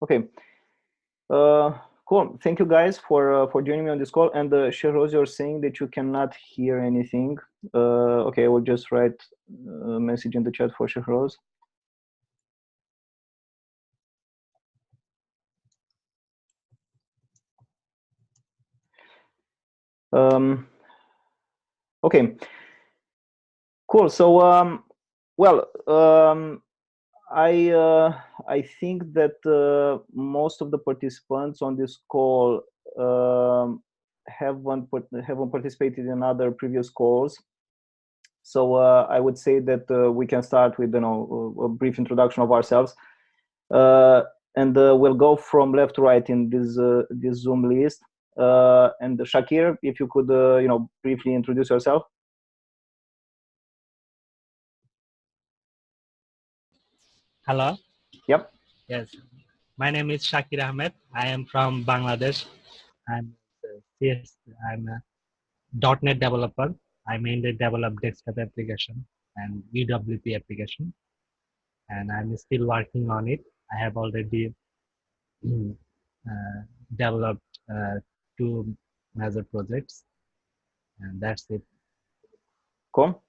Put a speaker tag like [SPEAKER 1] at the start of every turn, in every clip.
[SPEAKER 1] Okay. Cool. Thank you guys for joining me on this call. And Shehroz, you're saying that you cannot hear anything. Okay, I will just write a message in the chat for Shehroz. Okay. Cool. So, I think that most of the participants on this call haven't participated in other previous calls. So I would say that we can start with a brief introduction of ourselves, and we'll go from left to right in this Zoom list. And Shakir, if you could briefly introduce yourself.
[SPEAKER 2] Hello.
[SPEAKER 1] Yep.
[SPEAKER 2] Yes. My name is Shakir Ahmed. I am from Bangladesh. I'm a .NET developer. I mainly develop desktop application and MWB application, and I'm still working on it. I have already developed 2 major projects, and that's it.
[SPEAKER 1] Cool.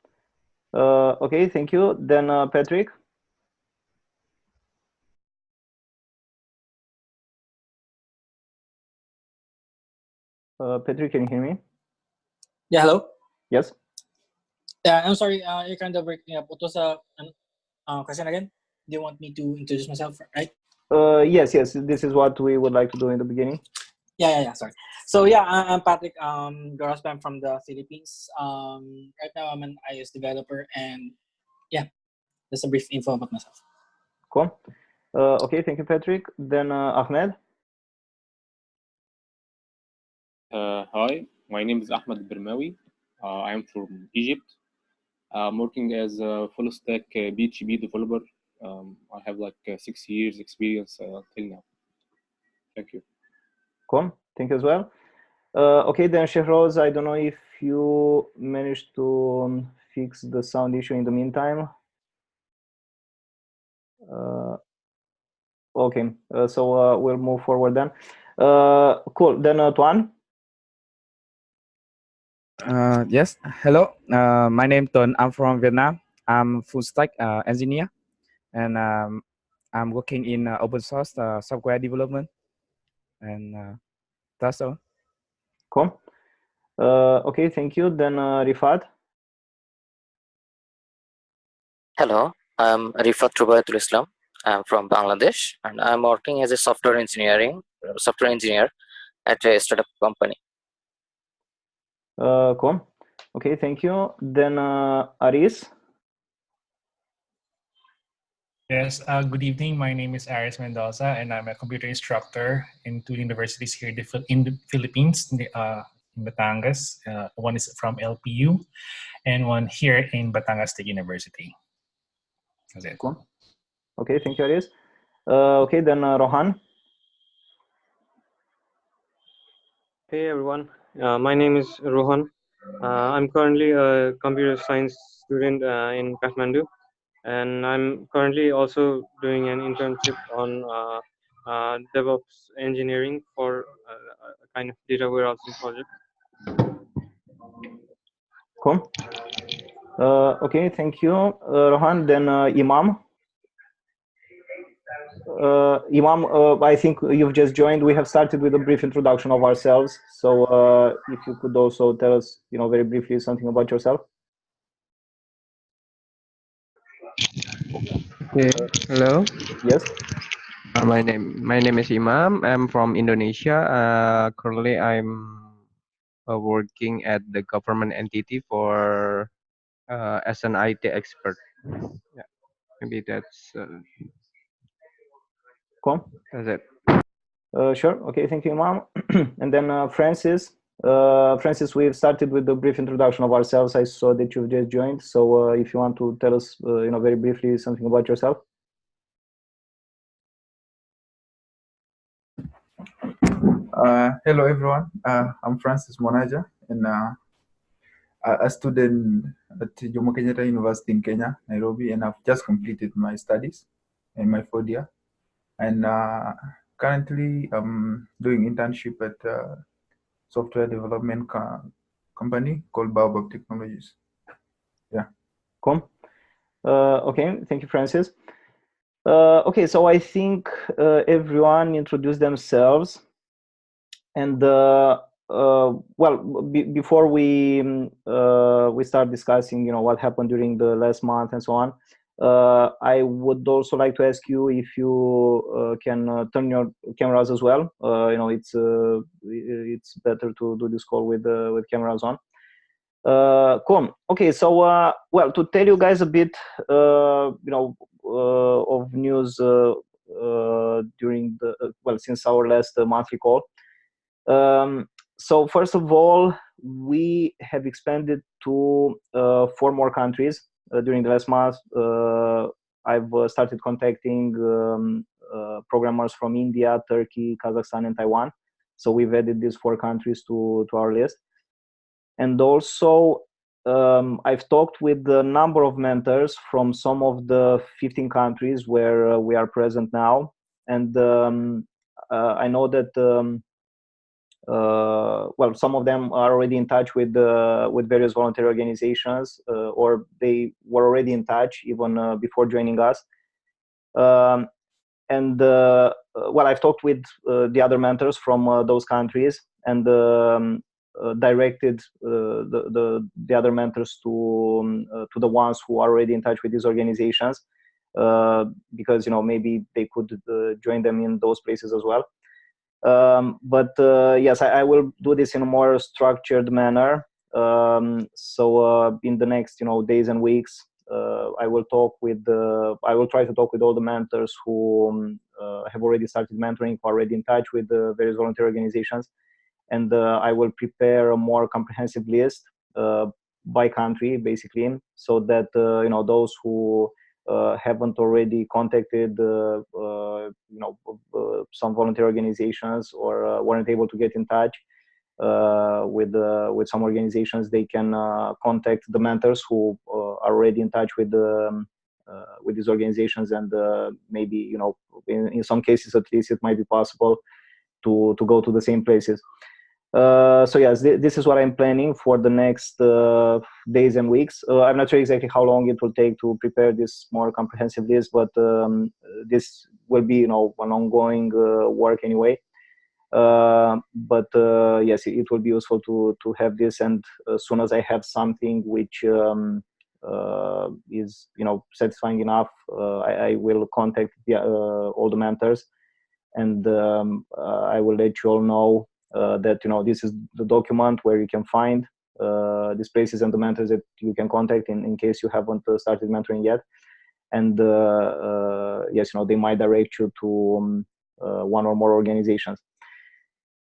[SPEAKER 1] Okay, thank you. Then Patrick. Patrick, can you hear me?
[SPEAKER 3] Yeah, hello?
[SPEAKER 1] Yes.
[SPEAKER 3] Yeah, I'm sorry, you're kind of breaking up. What was the question again? Do you want me to introduce myself, right?
[SPEAKER 1] Yes. This is what we would like to do in the beginning.
[SPEAKER 3] Yeah, sorry. So yeah, I'm Patrick Garospe. I'm from the Philippines. Right now I'm an iOS developer, and yeah, that's a brief info about myself.
[SPEAKER 1] Cool. Okay, thank you, Patrick. Then Ahmed.
[SPEAKER 4] Hi, my name is Ahmed Bermawi. I am from Egypt. I'm working as a full stack PHP developer. I have like 6 years experience till now. Thank you.
[SPEAKER 1] Cool. Thank you as well. Okay, then Shehroz, I don't know if you managed to fix the sound issue in the meantime. Okay, so we'll move forward then. Cool. Then Tuan.
[SPEAKER 5] Yes. Hello. My name is Tuan. I'm from Vietnam. I'm full stack engineer, and I'm working in open source software development, and that's all.
[SPEAKER 1] Cool. Okay, thank you. Then Rifat.
[SPEAKER 6] Hello, I'm Rifat Rubayatul Islam. I'm from Bangladesh, and I'm working as a software engineer at a startup company.
[SPEAKER 1] Cool. Okay, thank you. Then Aris.
[SPEAKER 7] Yes, good evening. My name is Aris Mendoza, and I'm a computer instructor in 2 universities here in the Philippines, in Batangas. One is from LPU, and one here in Batangas State University. That's it.
[SPEAKER 1] Cool. Okay, thank you, Aris. Okay, then Rohan.
[SPEAKER 8] Hey everyone, my name is Rohan. I'm currently a computer science student in Kathmandu, and I'm currently also doing an internship on DevOps engineering for a kind of data warehousing project.
[SPEAKER 1] Cool. Okay, thank you, Rohan. Then Imam. Imam, I think you've just joined. We have started with a brief introduction of ourselves. So if you could also tell us, very briefly something about yourself.
[SPEAKER 9] Okay. Hello.
[SPEAKER 1] Yes.
[SPEAKER 9] My name is Imam. I'm from Indonesia. Currently, I'm working at the government entity for as an IT expert. Yeah, maybe that's
[SPEAKER 1] Cool.
[SPEAKER 9] that's it.
[SPEAKER 1] Sure. Okay. Thank you, Imam. And then Francis. Francis, we've started with the brief introduction of ourselves. I saw that you've just joined. So if you want to tell us, very briefly something about yourself.
[SPEAKER 10] Hello everyone, I'm Francis Monaja, and a student at Jomo Kenyatta University in Kenya, Nairobi, and I've just completed my studies in my 4th year. and currently I'm doing internship at a software development company called Baobab Technologies. Yeah.
[SPEAKER 1] Cool. Okay, thank you, Francis. Okay, so I think everyone introduced themselves, and well, before we start discussing, what happened during the last month and so on, I would also like to ask you if you can turn your cameras as well. It's better to do this call with cameras on. Cool. Okay, so well, to tell you guys a bit, of news during the well, since our last monthly call. So first of all, we have expanded to 4 more countries during the last month. I've started contacting programmers from India, Turkey, Kazakhstan, and Taiwan. So we've added these 4 countries to our list. And also, I've talked with a number of mentors from some of the 15 countries where we are present now. And I know that well, some of them are already in touch with various voluntary organizations, or they were already in touch even before joining us. And well, I've talked with the other mentors from those countries, and directed the other mentors to the ones who are already in touch with these organizations, because maybe they could join them in those places as well. But yes, I will do this in a more structured manner. So in the next days and weeks, I will try to talk with all the mentors who have already started mentoring, who are already in touch with various volunteer organizations, and I will prepare a more comprehensive list by country, basically, so that those who haven't already contacted some volunteer organizations, or weren't able to get in touch with some organizations, they can contact the mentors who are already in touch with these organizations, and maybe in some cases at least it might be possible to go to the same places. So yes, this is what I'm planning for the next days and weeks. I'm not sure exactly how long it will take to prepare this more comprehensive list, but this will be an ongoing work anyway. But yes, it will be useful to have this, and as soon as I have something which is satisfying enough, I will contact all the mentors, and I will let you all know that this is the document where you can find these places and the mentors that you can contact in case you haven't started mentoring yet. And yes, they might direct you to one or more organizations.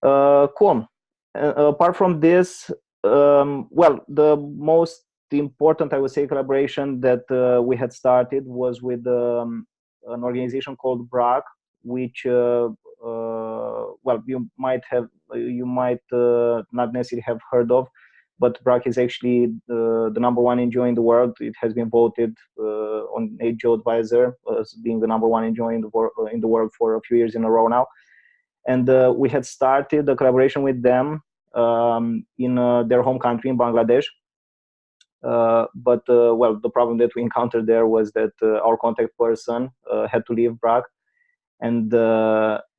[SPEAKER 1] Cool. Apart from this, well, the most important, I would say, collaboration that we had started was with an organization called BRAC, which well, you might not necessarily have heard of, but BRAC is actually the #1 NGO in the world. It has been voted on NGO Advisor as being the #1 NGO in the world for a few years in a row now. And we had started a collaboration with them in their home country, in Bangladesh. But well, the problem that we encountered there was that our contact person had to leave BRAC. And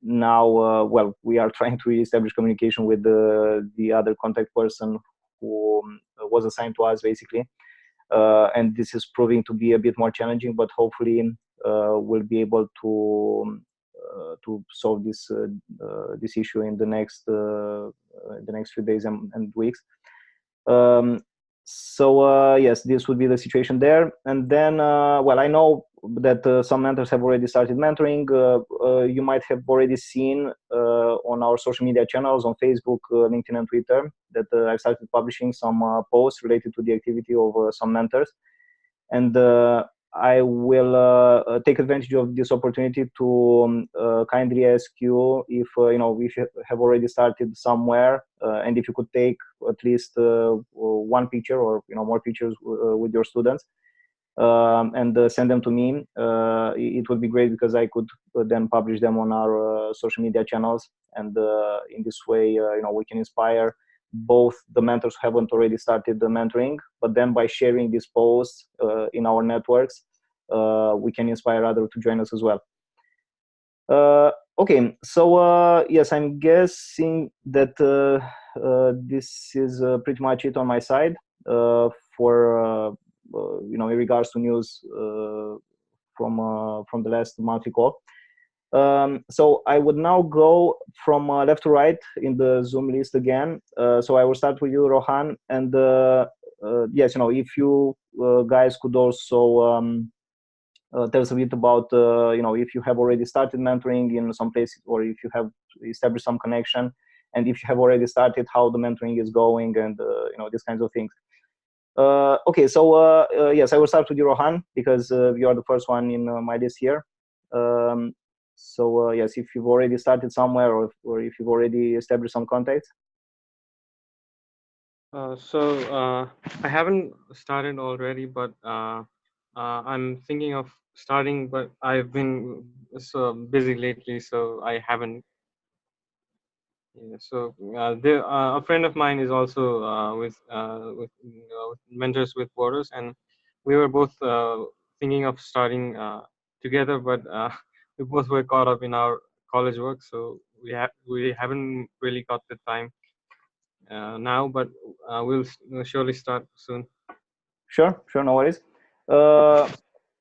[SPEAKER 1] now, well, we are trying to establish communication with the other contact person who was assigned to us, basically. And this is proving to be a bit more challenging, but hopefully we'll be able to solve this issue in the next few days and weeks. So yes, this would be the situation there. And then, well, I know that some mentors have already started mentoring. You might have already seen on our social media channels on Facebook, LinkedIn, and Twitter that I've started publishing some posts related to the activity of some mentors. And I will take advantage of this opportunity to kindly ask you if if you have already started somewhere, and if you could take at least one picture or more pictures with your students, and send them to me. It would be great because I could then publish them on our social media channels, and in this way, we can inspire both the mentors who haven't already started the mentoring, but then by sharing these posts in our networks, we can inspire others to join us as well. Okay, so yes, I'm guessing that this is pretty much it on my side for in regards to news from the last monthly call. So I would now go from left to right in the Zoom list again. So I will start with you, Rohan, and yes, if you guys could also tell us a bit about if you have already started mentoring in some place, or if you have established some connection, and if you have already started, how the mentoring is going, and these kinds of things. Okay, so yes, I will start with you, Rohan, because you are the first one in my list here. So yes, if you've already started somewhere, or if you've already established some contacts.
[SPEAKER 8] So I haven't started already, but I'm thinking of starting, but I've been so busy lately, so I haven't. Yeah, so a friend of mine is also with Mentors with Borders, and we were both thinking of starting together, but we both were caught up in our college work, so we haven't really got the time now, but we'll surely start soon.
[SPEAKER 1] Sure, no worries.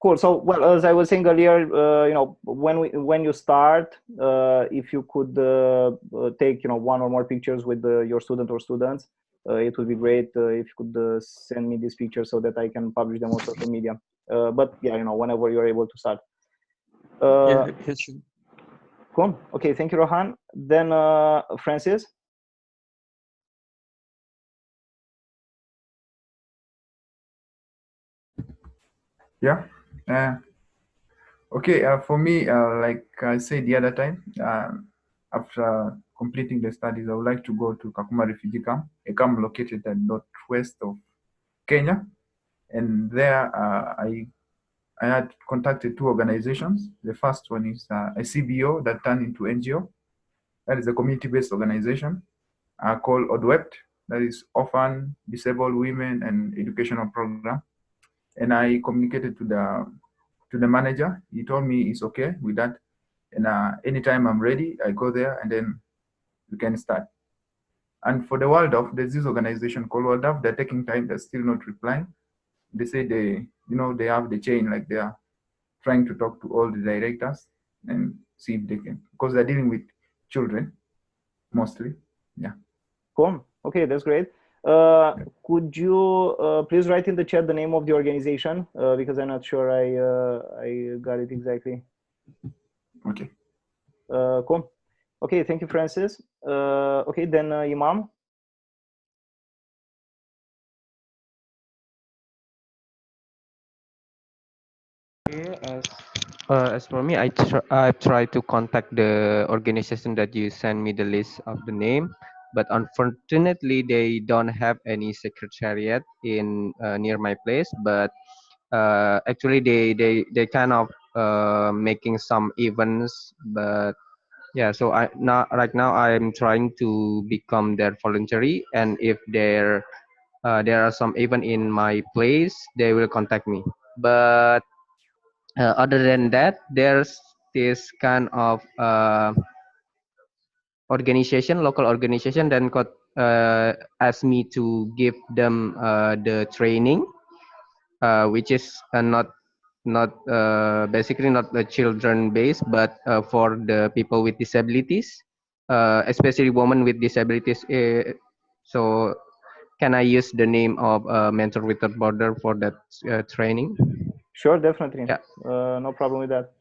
[SPEAKER 1] Cool. So, well, as I was saying earlier, when you start, if you could take one or more pictures with your student or students, it would be great if you could send me these pictures so that I can publish them on social media. But yeah, whenever you're able to start.
[SPEAKER 8] Yeah, sure.
[SPEAKER 1] Cool. Okay, thank you, Rohan. Then Francis.
[SPEAKER 10] Yeah. Okay. For me, like I said the other time, after completing the studies, I would like to go to Kakuma refugee camp, a camp located at northwest of Kenya, and there I had contacted two organizations. The first one is a CBO that turned into NGO. That is a community-based organization called ODWEPT, that is Orphan, Disabled Women and Educational Program. And I communicated to the manager. He told me it's okay with that. And anytime I'm ready, I go there and then we can start. And for the Waldorf, there's this organization called Waldorf. They're taking time. They're still not replying. They say they have the chain, like they are trying to talk to all the directors and see if they can, because they're dealing with children mostly. Yeah.
[SPEAKER 1] Cool. Okay, that's great. Could you please write in the chat the name of the organization, because I'm not sure I got it exactly.
[SPEAKER 10] Okay.
[SPEAKER 1] Cool. Okay, thank you, Francis. Okay, then Imam.
[SPEAKER 9] As for me, I try to contact the organization that you send me the list of the name, but unfortunately they don't have any secretariat in near my place. But actually they kind of making some events, but yeah. So right now I'm trying to become their voluntary, and if there are some event in my place, they will contact me. But other than that, there's this kind of local organization, then got asked me to give them the training, which is not basically not the children based, but for the people with disabilities, especially women with disabilities. So can I use the name of Mentor Without Border for that training?
[SPEAKER 1] Sure, definitely.
[SPEAKER 9] Yeah.
[SPEAKER 1] No problem with that.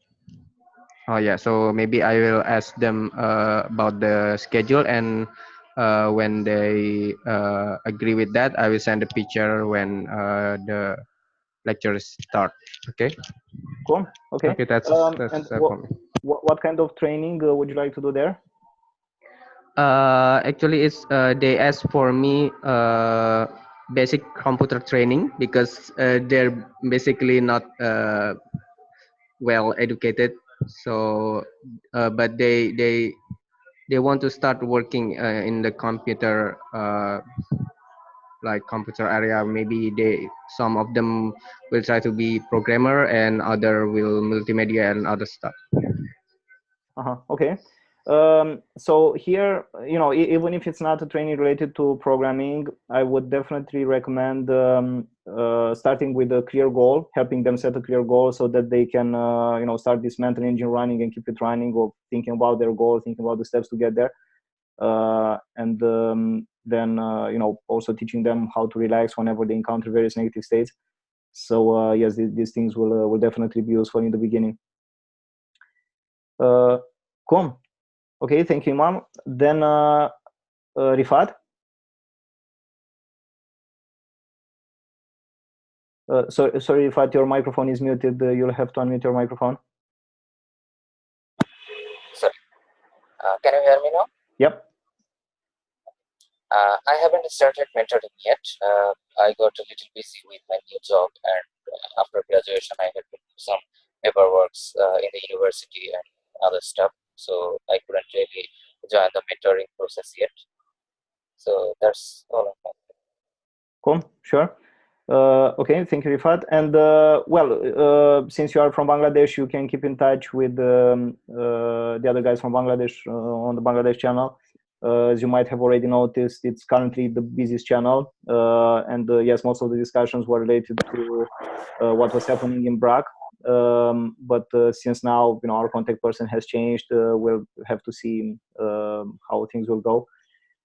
[SPEAKER 9] Oh yeah, so maybe I will ask them about the schedule, and when they agree with that, I will send a picture when the lectures start. Okay.
[SPEAKER 1] Cool. Okay.
[SPEAKER 9] Okay, that's
[SPEAKER 1] and
[SPEAKER 9] for me.
[SPEAKER 1] what kind of training would you like to do there?
[SPEAKER 9] Actually, it's they asked for me basic computer training because they're basically not well educated. So, but they want to start working in the computer like computer area. Maybe some of them will try to be programmer and other will multimedia and other stuff.
[SPEAKER 1] Okay. So here, even if it's not a training related to programming, I would definitely recommend starting with a clear goal, helping them set a clear goal so that they can, start this mental engine running and keep it running, or thinking about their goal, thinking about the steps to get there. And then, also teaching them how to relax whenever they encounter various negative states. So yes, these things will definitely be useful in the beginning. Cool. Okay, thank you, Imam. Then Rifat. Sorry, Rifat, your microphone is muted. You'll have to unmute your microphone.
[SPEAKER 6] Sorry. Can you hear me now?
[SPEAKER 1] Yep.
[SPEAKER 6] I haven't started mentoring yet. I got a little busy with my new job, and after graduation, I had to do some paperworks in the university and other stuff. So I couldn't really join the mentoring process yet. So that's all of that.
[SPEAKER 1] Cool, sure. Okay, thank you, Rifat. And since you are from Bangladesh, you can keep in touch with the other guys from Bangladesh on the Bangladesh channel. As you might have already noticed, it's currently the busiest channel. And yes, most of the discussions were related to what was happening in BRAC. But since now, our contact person has changed, we'll have to see how things will go.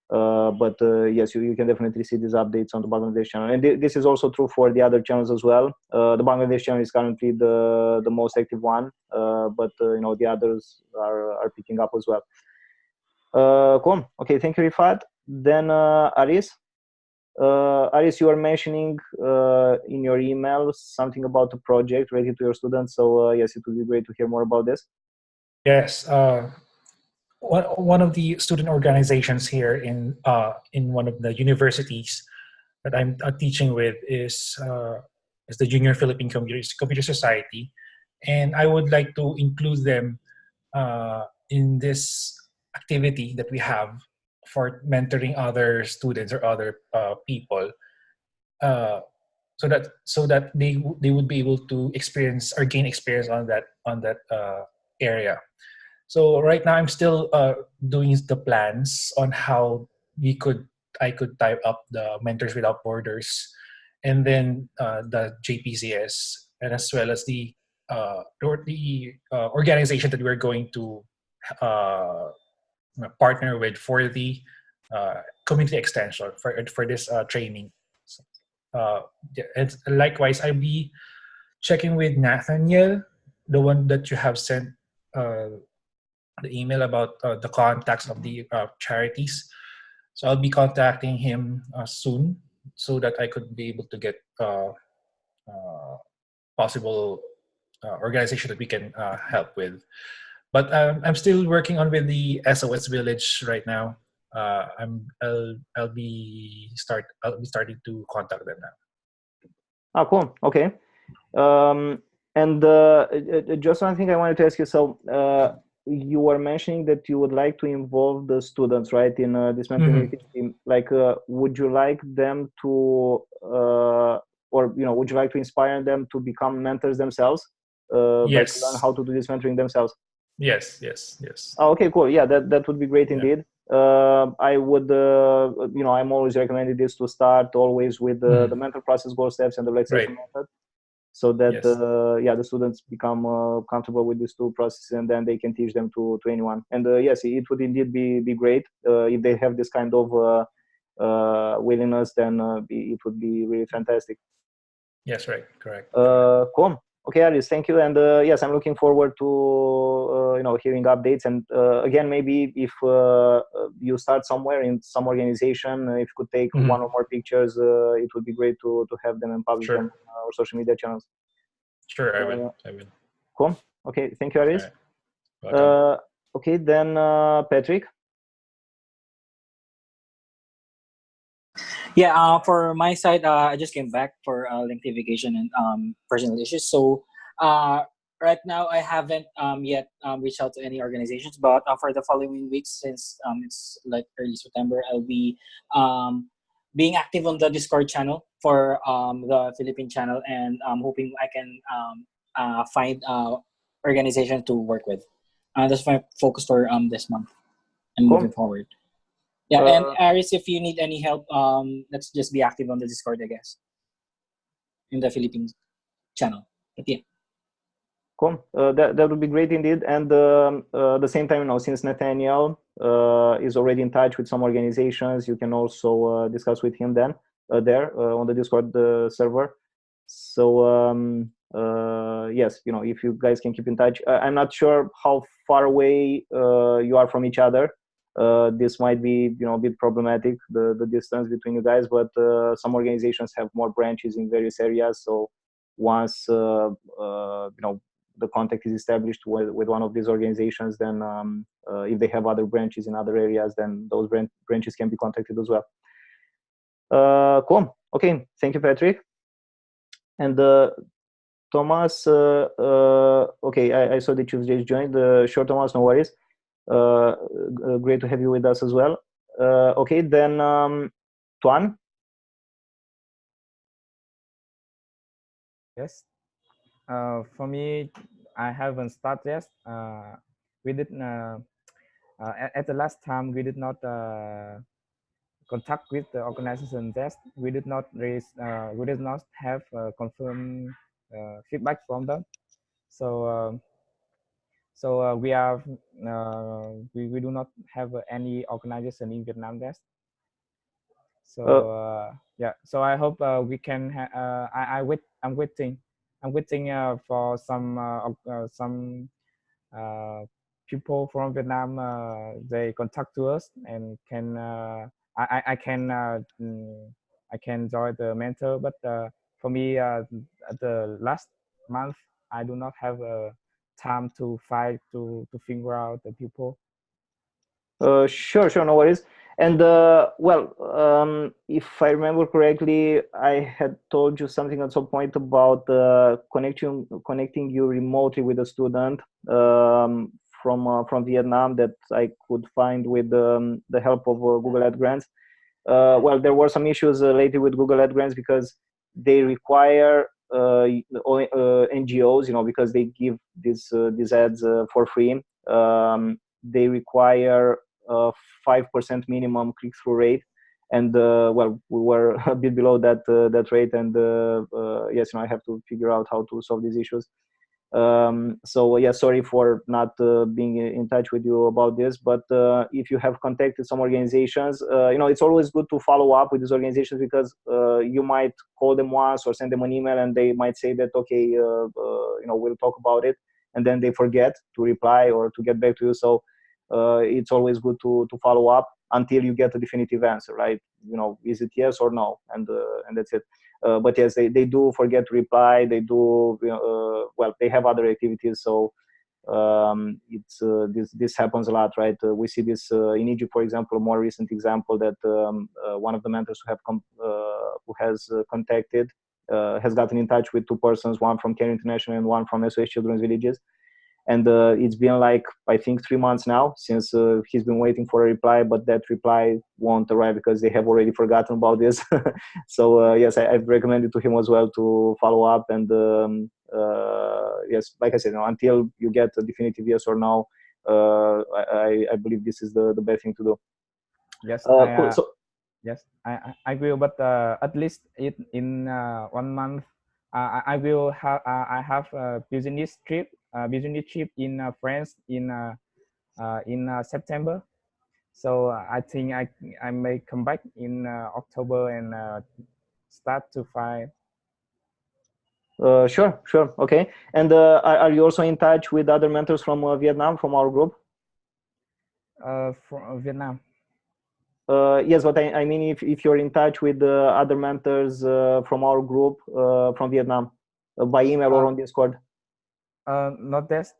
[SPEAKER 1] But yes, you can definitely see these updates on the Bangladesh channel, and this is also true for the other channels as well. The Bangladesh channel is currently the most active one, but the others are picking up as well. Cool. Okay, thank you, Rifat. Then Aris. Aris, you were mentioning in your email something about the project related to your students. So yes, it would be great to hear more about this.
[SPEAKER 7] Yes. One of the student organizations here in one of the universities that I'm teaching with is the Junior Philippine Computer Society, and I would like to include them in this activity that we have for mentoring other students or other people, so that they would be able to experience or gain experience on that area. So right now I'm still doing the plans on how I could type up the Mentors Without Borders, and then the JPCS, and as well as the organization that we're going to partner with for the community extension for this training. And likewise, I'll be checking with Nathaniel, the one that you have sent the email about the contacts of the charities. So I'll be contacting him soon so that I could be able to get possible organization that we can help with. But I'm still working on with the SOS Village right now. I'll be starting to contact them now.
[SPEAKER 1] Oh, cool. Okay. And just one thing I wanted to ask you. So you were mentioning that you would like to involve the students, right, in this mentoring team. Like, would you like them to, would you like to inspire them to become mentors themselves?
[SPEAKER 7] Yes.
[SPEAKER 1] Like learn how to do this mentoring themselves.
[SPEAKER 7] Yes.
[SPEAKER 1] Oh, okay, cool. Yeah, that would be great indeed. I would, I'm always recommending this to start always with the mental process, goal steps, and the relaxation method, so that the students become comfortable with these two processes, and then they can teach them to anyone. And yes, it would indeed be great if they have this kind of willingness. Then it would be really fantastic.
[SPEAKER 7] Yes, right, correct.
[SPEAKER 1] Cool. Okay, Alice, thank you. And yes, I'm looking forward to hearing updates. And again, maybe if you start somewhere in some organization, if you could take one or more pictures, it would be great to have them and publish them on our social media channels.
[SPEAKER 7] Sure, I will.
[SPEAKER 1] Cool. Okay, thank you, Alice.
[SPEAKER 7] Welcome.
[SPEAKER 1] Okay, then Patrick.
[SPEAKER 3] Yeah, for my side, I just came back for lengthy vacation and personal issues. So right now, I haven't yet reached out to any organizations. But for the following weeks, since it's like early September, I'll be um, being active on the Discord channel for the Philippine channel, and hoping I can find organization to work with. That's my focus for this month and
[SPEAKER 1] Cool.
[SPEAKER 3] moving forward. Yeah, and Aris, if you need any help, let's just be active on the Discord, I guess, in the Philippines channel. But yeah.
[SPEAKER 1] Cool. That would be great indeed. And the same time, since Nathaniel is already in touch with some organizations, you can also discuss with him then there on the Discord server. So yes, if you guys can keep in touch. I'm not sure how far away you are from each other. This might be a bit problematic, the distance between you guys, but some organizations have more branches in various areas. So once the contact is established with one of these organizations, then if they have other branches in other areas, then those branches can be contacted as well. Cool. Okay. Thank you, Patrick. And Thomas, okay, I saw that you've just joined. Sure, Thomas, no worries. Great to have you with us as well. Okay, then Tuan.
[SPEAKER 5] Yes. For me, I haven't started yet. We did at the last time we did not contact with the organization test. We did not raise. We did not have confirmed feedback from them. So we are we do not have any organization in Vietnam test. So yeah, so I hope we can. I'm waiting. I'm waiting for some people from Vietnam. They contact to us and can I can I can join the mentor. But for me, at the last month, I do not have time to fight to figure out the people.
[SPEAKER 1] Sure, no worries. And well, if I remember correctly, I had told you something at some point about connecting you remotely with a student from Vietnam that I could find with the help of Google Ad Grants. Well, there were some issues lately with Google Ad Grants because they require NGOs, because they give these ads for free. They require 5% minimum click-through rate, and well, we were a bit below that rate, and yes, I have to figure out how to solve these issues. So yeah, sorry for not being in touch with you about this, but if you have contacted some organizations, it's always good to follow up with these organizations, because you might call them once or send them an email and they might say that, okay, we'll talk about it, and then they forget to reply or to get back to you. So it's always good to follow up until you get a definitive answer, right? Is it yes or no, and that's it. But yes, they do forget to reply. They do, well, they have other activities. So it's this happens a lot, right? We see this in Egypt, for example, a more recent example, that one of the mentors who has contacted has gotten in touch with two persons, one from Care International and one from SOS Children's Villages. And it's been like, I think, 3 months now since he's been waiting for a reply, but that reply won't arrive because they have already forgotten about this. So yes, I've recommended to him as well to follow up. And yes, like I said, until you get a definitive yes or no, I believe this is the best thing to do.
[SPEAKER 5] Yes.
[SPEAKER 1] Cool. So,
[SPEAKER 5] yes, I agree. But at least in 1 month, I will have I have a business trip in France in September. So I think I may come back in October and start to find.
[SPEAKER 1] Sure. Okay. And are you also in touch with other mentors from Vietnam, from our group?
[SPEAKER 5] From Vietnam.
[SPEAKER 1] Yes, but I mean, if you're in touch with other mentors from our group from Vietnam by email or on Discord.
[SPEAKER 5] Not that.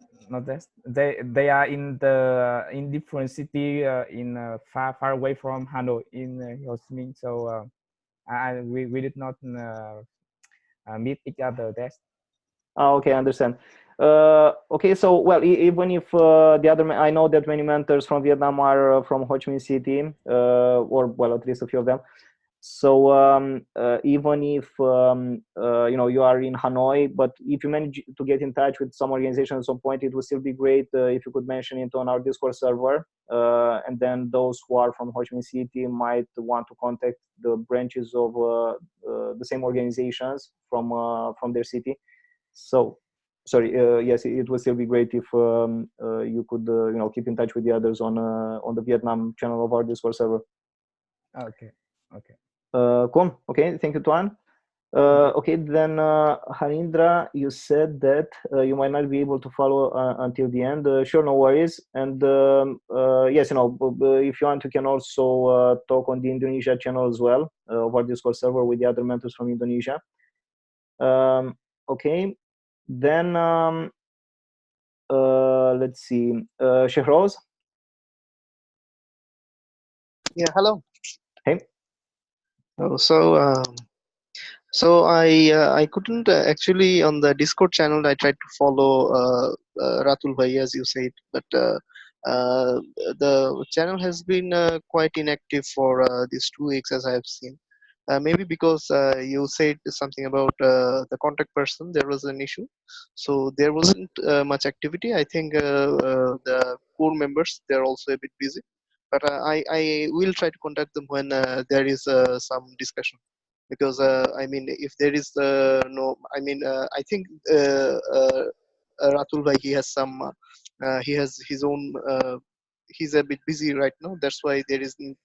[SPEAKER 5] They are in different city in far away from Hanoi in Ho Chi Minh. So we did not meet each other there.
[SPEAKER 1] Okay, I understand. Okay, so well, even if the other, I know that many mentors from Vietnam are from Ho Chi Minh City, or well, at least a few of them. So even if you are in Hanoi, but if you manage to get in touch with some organization at some point, it would still be great if you could mention it on our Discord server, and then those who are from Ho Chi Minh City might want to contact the branches of the same organizations from their city. So, sorry, yes, it would still be great if you could keep in touch with the others on the Vietnam channel of our Discord server.
[SPEAKER 5] Okay. Okay.
[SPEAKER 1] Cool. Okay, thank you, Tuan. Okay, then Harindra, you said that you might not be able to follow until the end. Sure, no worries. And yes, if you want, you can also talk on the Indonesia channel as well of our Discord server with the other mentors from Indonesia. Okay, then let's see, Shehroz.
[SPEAKER 11] Yeah, hello.
[SPEAKER 1] Hey.
[SPEAKER 11] Oh, so I couldn't actually on the Discord channel. I tried to follow Ratul Bhai as you said, but the channel has been quite inactive for these 2 weeks as I have seen. Maybe because you said something about the contact person, there was an issue, so there wasn't much activity. I think the core members, they're also a bit busy, but I will try to contact them when there is some discussion, because I mean, if there is no, I mean, I think Ratul bhai, he has some he has his own he's a bit busy right now, that's why there isn't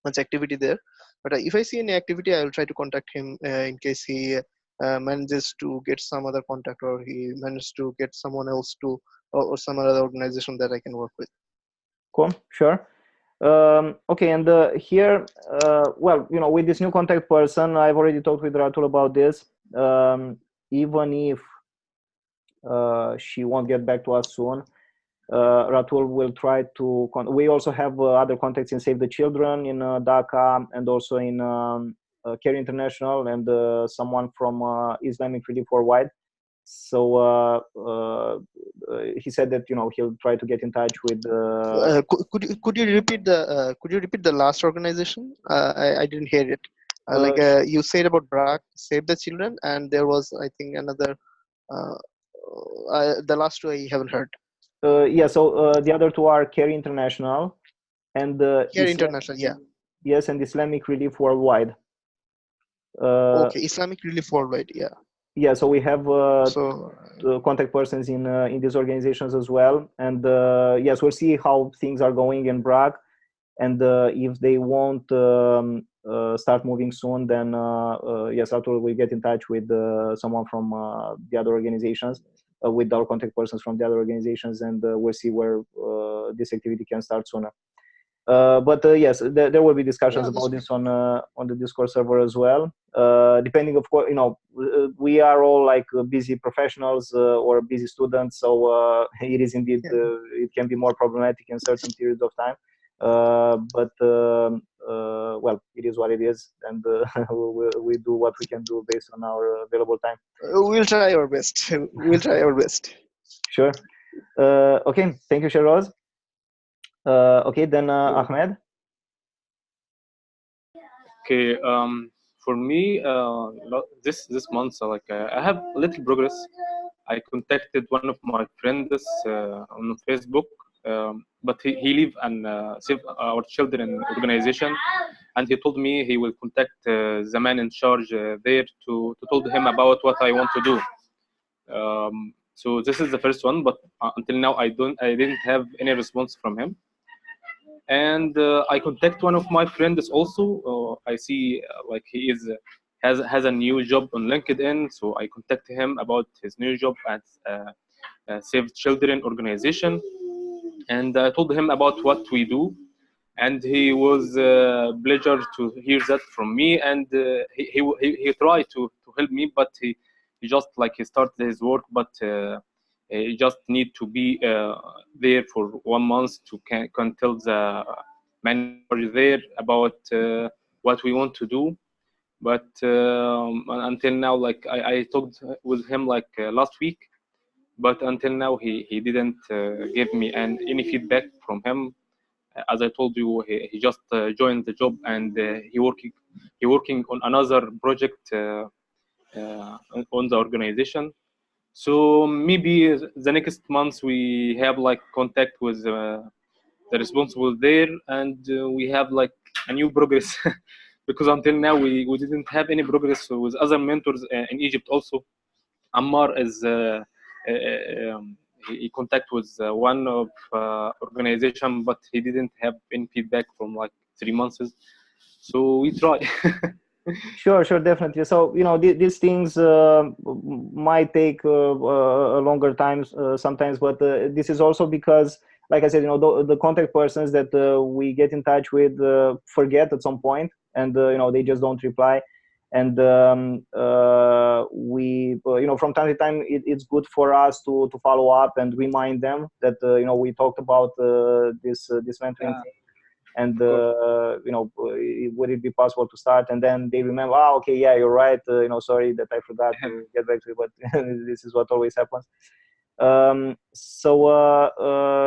[SPEAKER 11] much activity there. But if I see any activity, I will try to contact him in case he manages to get some other contact, or he manages to get someone else to, or some other organization that I can work with.
[SPEAKER 1] Cool, sure. Okay, and here, well, with this new contact person, I've already talked with Ratul about this. Even if she won't get back to us soon, Ratul will try to. We also have other contacts in Save the Children in Dhaka, and also in Care International, and someone from Islamic Relief Worldwide. So he said that he'll try to get in touch with.
[SPEAKER 11] Could you repeat the last organization? I didn't hear it. You said about BRAC, Save the Children, and there was, I think, another. The last two I haven't heard.
[SPEAKER 1] Yeah, so the other two are Care International and
[SPEAKER 11] Care International, yeah.
[SPEAKER 1] Yes, and Islamic Relief Worldwide.
[SPEAKER 11] Okay, Islamic Relief Worldwide, yeah.
[SPEAKER 1] Yeah, so we have contact persons in these organizations as well, and yes, we'll see how things are going in BRAC, and if they won't start moving soon, then yes, after we get in touch with someone from the other organizations, with our contact persons from the other organizations, and we'll see where this activity can start sooner. But yes, there will be discussions about this on the Discord server as well. Depending, of course, we are all like busy professionals or busy students, so it is indeed it can be more problematic in certain periods of time. But well, it is what it is, and we do what we can do based on our available time.
[SPEAKER 11] We'll try our best. We'll try our best.
[SPEAKER 1] Sure. Okay. Thank you, Shehroz. Okay, then Ahmed.
[SPEAKER 4] Okay, for me, this month, I have a little progress. I contacted one of my friends on Facebook, but he live an Save Our Children organization, and he told me he will contact the man in charge there to told him about what I want to do. So this is the first one, but until now I didn't have any response from him. And I contact one of my friends also. I see like he is has a new job on LinkedIn, so I contact him about his new job at Save Children organization, and I told him about what we do, and he was pleasure to hear that from me, and he tried to help me, but he just like he started his work, but you just need to be there for 1 month to can tell the manager there about what we want to do. but until now, like I talked with him like last week, but until now he didn't give me any feedback from him. As I told you, he just joined the job, and he working on another project on the organization. So maybe the next month we have like contact with the responsible there, and we have like a new progress. Because until now we didn't have any progress with other mentors in Egypt also. Ammar is he contact with one of organization, but he didn't have any feedback from like 3 months. So we try.
[SPEAKER 1] Sure, definitely. So these things might take a longer time sometimes, but this is also because, like I said, the contact persons that we get in touch with forget at some point, and they just don't reply. And we from time to time it's good for us to follow up and remind them that we talked about this mentoring thing, and would it be possible to start? And then they remember, okay, yeah, you're right, sorry that I forgot to get back to you, but this is what always happens.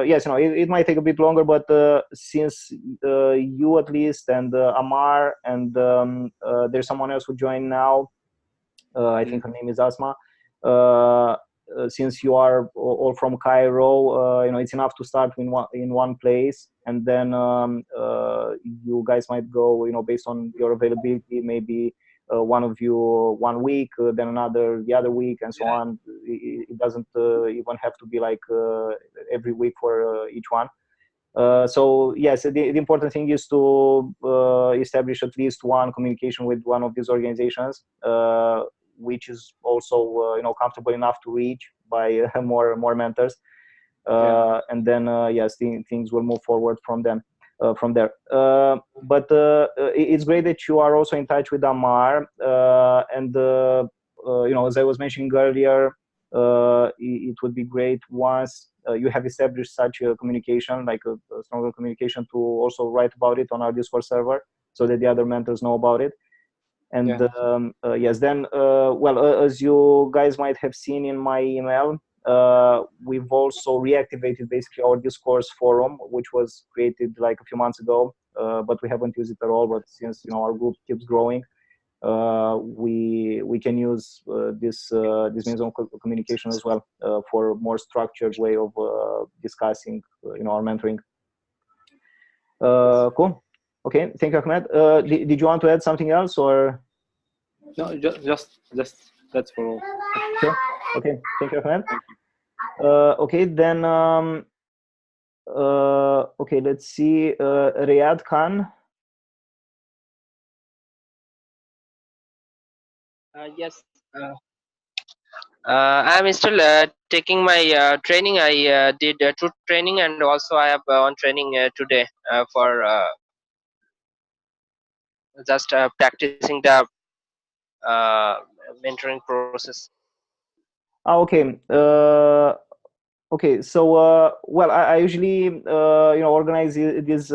[SPEAKER 1] Yes, it might take a bit longer, but since you at least, and Ammar, and there's someone else who joined now, I think her name is Asma. Since you are all from Cairo, it's enough to start in one place, and then you guys might go, based on your availability, maybe one of you 1 week, then another the other week, and so on. It doesn't even have to be like every week for each one. So yes, the important thing is to establish at least one communication with one of these organizations, which is also comfortable enough to reach by more mentors, and then yes, things will move forward from there. But it's great that you are also in touch with Ammar, and as I was mentioning earlier, it would be great once you have established such a communication, like a stronger communication, to also write about it on our Discord server so that the other mentors know about it. And yes, then as you guys might have seen in my email, we've also reactivated basically our discourse forum, which was created like a few months ago, but we haven't used it at all. But since our group keeps growing, we can use this means of communication as well, for a more structured way of discussing our mentoring. Cool. Okay, thank you, Ahmed. Did you want to add something else, or?
[SPEAKER 4] No, just that's for all.
[SPEAKER 1] Sure. Okay, thank you, Ahmed. Okay, then okay, let's see, Riyad Khan.
[SPEAKER 12] Yes. I'm still taking my training. I did truth training, and also I have on training today for just practicing the mentoring process.
[SPEAKER 1] Okay. Okay. So, well, I usually, organize these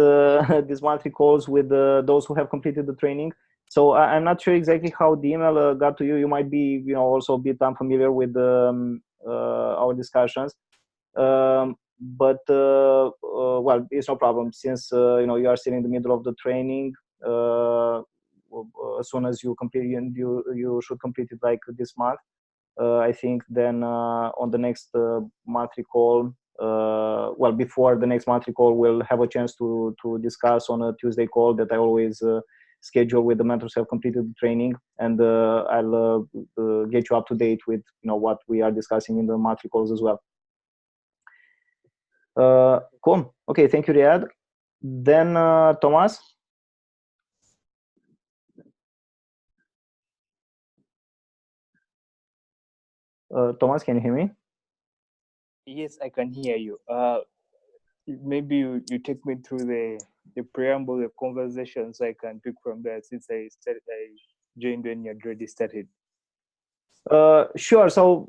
[SPEAKER 1] these monthly calls with those who have completed the training. So I'm not sure exactly how the email got to you. You might be, also a bit unfamiliar with our discussions. But well, it's no problem, since you are still in the middle of the training. As soon as you complete, you should complete it like this month. I think then on the next monthly call, well, before the next monthly call, we'll have a chance to discuss on a Tuesday call that I always schedule with the mentors who have completed the training, and I'll get you up to date with what we are discussing in the monthly calls as well. Cool. Okay, thank you, Riyad. Then Thomas. Thomas, can you hear me?
[SPEAKER 13] Yes, I can hear you. Maybe you take me through the preamble, the conversation, so I can pick from there, since I joined when you had already started.
[SPEAKER 1] Sure. So,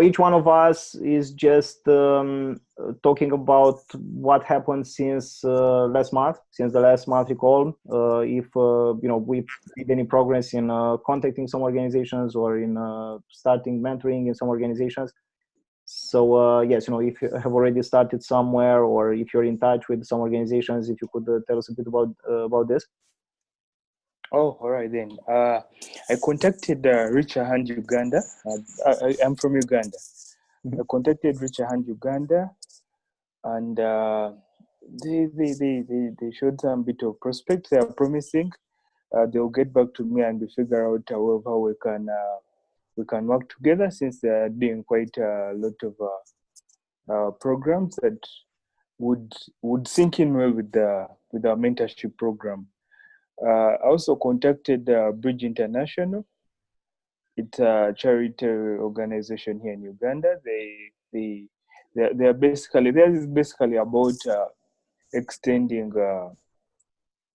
[SPEAKER 1] each one of us is just talking about what happened since last month, since the last monthly call. If we made any progress in contacting some organizations or in starting mentoring in some organizations. So yes, if you have already started somewhere, or if you're in touch with some organizations, if you could tell us a bit about this.
[SPEAKER 13] Oh, all right then. I contacted Reach a Hand Uganda. I'm from Uganda. I contacted Reach a Hand Uganda, and they showed some bit of prospect. They are promising. They'll get back to me and we figure out how we can work together, since they are doing quite a lot of programs that would sink in well with our mentorship program. I also contacted Bridge International. It's a charity organization here in Uganda. They're basically, theirs is basically about extending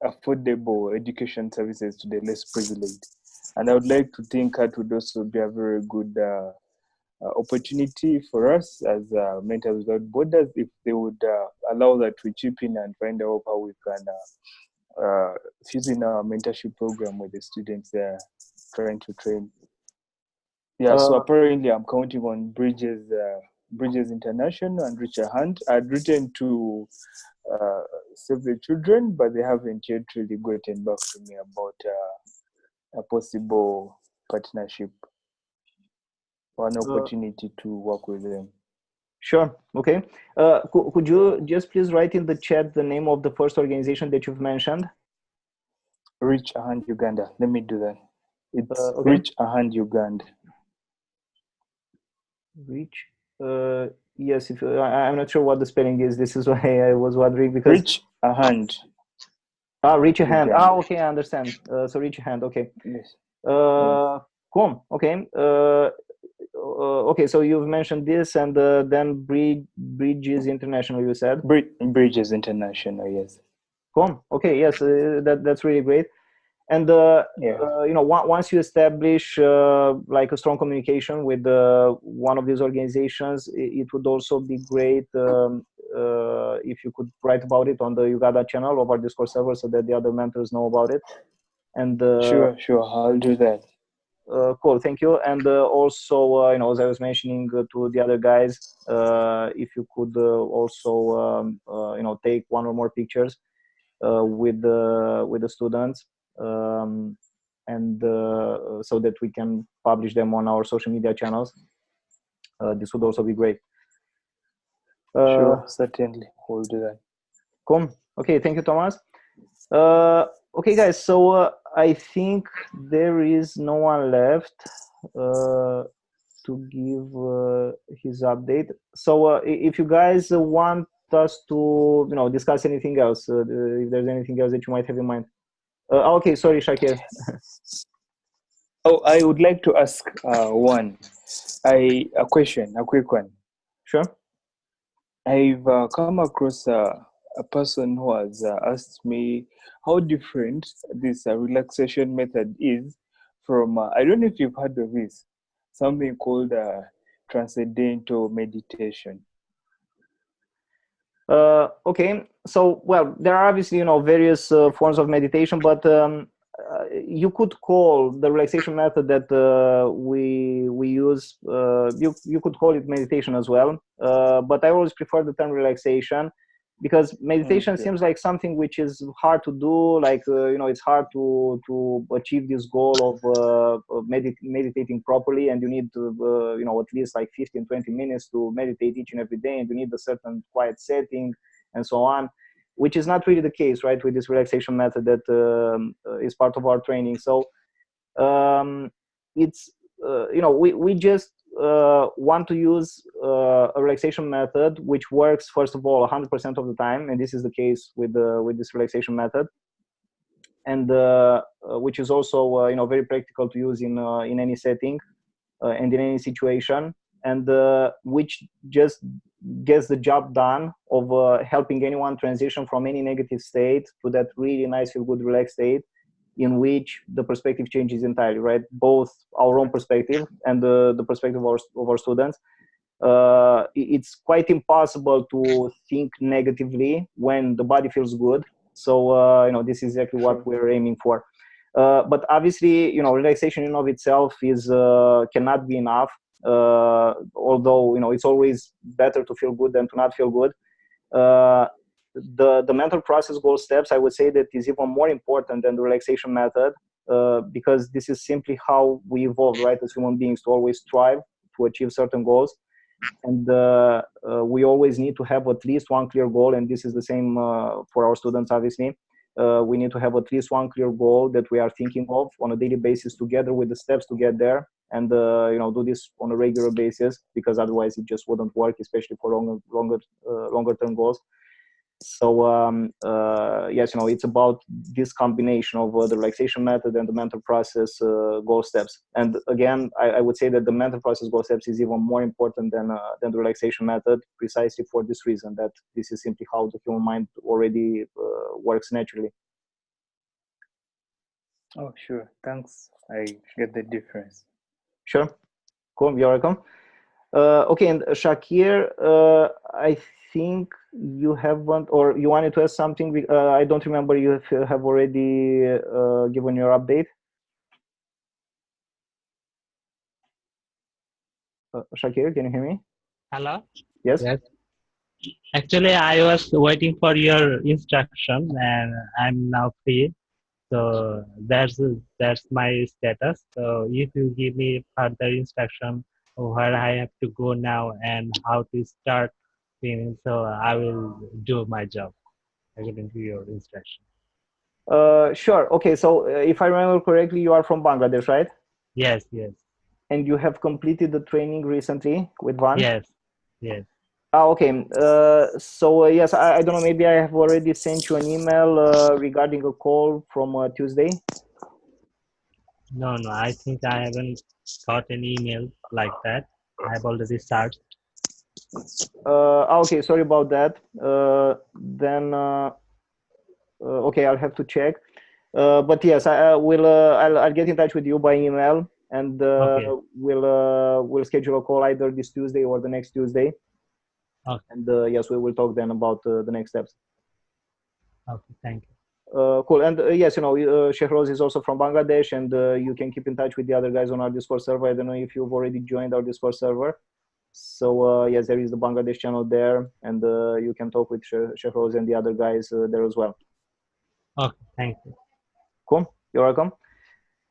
[SPEAKER 13] affordable education services to the less privileged. And I would like to think that would also be a very good opportunity for us as Mentors Without Borders, if they would allow that we chip in and find out how we can fuse in our mentorship program with the students they're trying to train. Yeah, so apparently I'm counting on Bridges International and Reach a Hand. I'd written to Save the Children, but they haven't yet really gotten back to me about a possible partnership or an opportunity to work with them.
[SPEAKER 1] Sure. Okay. Could you just please write in the chat the name of the first organization that you've mentioned?
[SPEAKER 13] Reach a Hand Uganda. Let me do that. It's
[SPEAKER 1] okay.
[SPEAKER 13] Reach a Hand Uganda.
[SPEAKER 1] Reach. Yes. If I'm not sure what the spelling is. This is why I was wondering, because
[SPEAKER 13] Reach a Hand.
[SPEAKER 1] Reach a Hand.
[SPEAKER 13] Uganda.
[SPEAKER 1] Okay, I understand. So Reach a Hand. Okay.
[SPEAKER 13] Yes.
[SPEAKER 1] Cool. Okay. Okay, so you've mentioned this, and then Bridges International, you said?
[SPEAKER 13] Bridges International, yes.
[SPEAKER 1] Cool. Okay, yes, that's really great. And once you establish like a strong communication with one of these organizations, it would also be great if you could write about it on the Uganda channel of our Discord server, so that the other mentors know about it. And
[SPEAKER 13] sure, I'll do that.
[SPEAKER 1] Cool, thank you. And also, as I was mentioning to the other guys, if you could also, take one or more pictures with the students, and so that we can publish them on our social media channels. This would also be great.
[SPEAKER 13] Sure, certainly, we'll do that.
[SPEAKER 1] Cool. Okay, thank you, Thomas. Okay, guys, so I think there is no one left to give his update. So if you guys want us to discuss anything else, if there's anything else that you might have in mind. Okay, sorry, Shakir.
[SPEAKER 13] Oh, I would like to ask a quick one.
[SPEAKER 1] Sure.
[SPEAKER 13] I've come across a person who has asked me how different this relaxation method is from, I don't know if you've heard of this, something called transcendental meditation.
[SPEAKER 1] Okay, so, well, there are obviously, various forms of meditation, but you could call the relaxation method that we use, you could call it meditation as well, but I always prefer the term relaxation, because meditation seems like something which is hard to do, like it's hard to achieve this goal of meditating properly, and you need to at least like 15-20 minutes to meditate each and every day, and you need a certain quiet setting and so on, which is not really the case, right, with this relaxation method that is part of our training. So it's we just want to use a relaxation method which works, first of all, 100% of the time, and this is the case with this relaxation method, and which is also very practical to use in any setting and in any situation, and which just gets the job done of helping anyone transition from any negative state to that really nice, feel good, relaxed state in which the perspective changes entirely, right? Both our own perspective and the perspective of our students. It's quite impossible to think negatively when the body feels good. So, this is exactly what we're aiming for. But obviously, relaxation in of itself cannot be enough. Although, it's always better to feel good than to not feel good. The mental process goal steps, I would say that is even more important than the relaxation method, because this is simply how we evolve, right, as human beings, to always strive to achieve certain goals. And we always need to have at least one clear goal, and this is the same for our students, obviously. We need to have at least one clear goal that we are thinking of on a daily basis, together with the steps to get there, and do this on a regular basis, because otherwise it just wouldn't work, especially for longer term goals. So yes, it's about this combination of the relaxation method and the mental process goal steps. And again, I would say that the mental process goal steps is even more important than the relaxation method, precisely for this reason, that this is simply how the human mind already works naturally.
[SPEAKER 13] Oh, sure. Thanks. I get the difference.
[SPEAKER 1] Sure. Cool. You're welcome. Okay, and Shakir, I think you haven't, or you wanted to ask something. I don't remember you have already given your update. Shakir, can you hear me?
[SPEAKER 2] Hello?
[SPEAKER 1] Yes?
[SPEAKER 2] Yes. Actually, I was waiting for your instruction and I'm now free. So that's my status. So if you give me further instruction where I have to go now and how to start things, so I will do my job according to your instruction.
[SPEAKER 1] Sure. Okay, so if I remember correctly, you are from Bangladesh, right?
[SPEAKER 2] Yes, yes.
[SPEAKER 1] And you have completed the training recently with Van?
[SPEAKER 2] Yes, yes.
[SPEAKER 1] Okay. So yes, I don't know, maybe I have already sent you an email regarding a call from Tuesday.
[SPEAKER 2] No, I think I haven't got an email like that. I have already searched.
[SPEAKER 1] Okay, sorry about that. Then okay, I'll have to check. But yes, I will. I'll get in touch with you by email, and
[SPEAKER 2] Okay.
[SPEAKER 1] we'll schedule a call either this Tuesday or the next Tuesday.
[SPEAKER 2] Okay.
[SPEAKER 1] And yes, we will talk then about the next steps.
[SPEAKER 2] Okay, thank you.
[SPEAKER 1] Cool. And yes, Shehroz is also from Bangladesh, and you can keep in touch with the other guys on our Discord server. I don't know if you've already joined our Discord server. So yes, there is the Bangladesh channel there, and you can talk with Shehroz and the other guys there as well.
[SPEAKER 2] Okay, thank you.
[SPEAKER 1] Cool. You're welcome.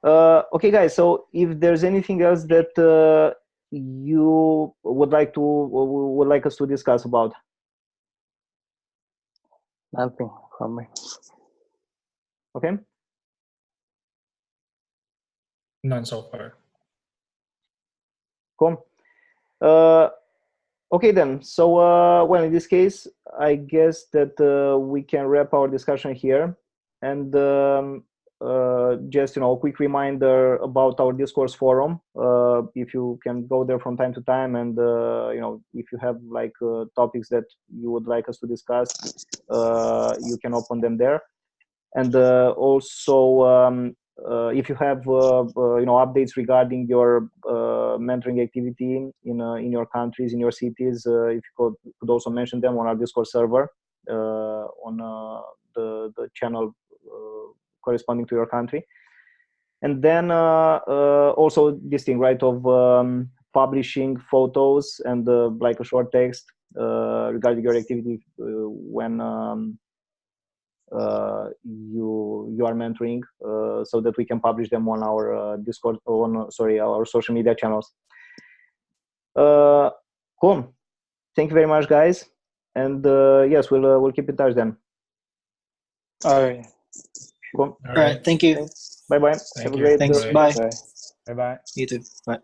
[SPEAKER 1] Okay, guys. So if there's anything else that you would like us to discuss about.
[SPEAKER 13] Nothing from me.
[SPEAKER 1] Okay.
[SPEAKER 7] None so far.
[SPEAKER 1] Cool. Okay then. So well, in this case, I guess that we can wrap our discussion here. And just a quick reminder about our discourse forum. If you can go there from time to time, and if you have like topics that you would like us to discuss, you can open them there. And also, if you have updates regarding your mentoring activity in your countries, in your cities, if you could also mention them on our Discord server on the channel corresponding to your country. And then also this thing, right, of publishing photos and like a short text regarding your activity when you are mentoring, so that we can publish them on our Discord, our social media channels. Cool. Thank you very much, guys, and yes, we'll keep in touch then.
[SPEAKER 13] All right.
[SPEAKER 1] Cool.
[SPEAKER 3] All right. Thank you.
[SPEAKER 1] Bye bye. Have a great
[SPEAKER 3] Thanks.
[SPEAKER 1] day.
[SPEAKER 3] Bye.
[SPEAKER 13] Bye.
[SPEAKER 5] Bye bye.
[SPEAKER 3] You too. Bye.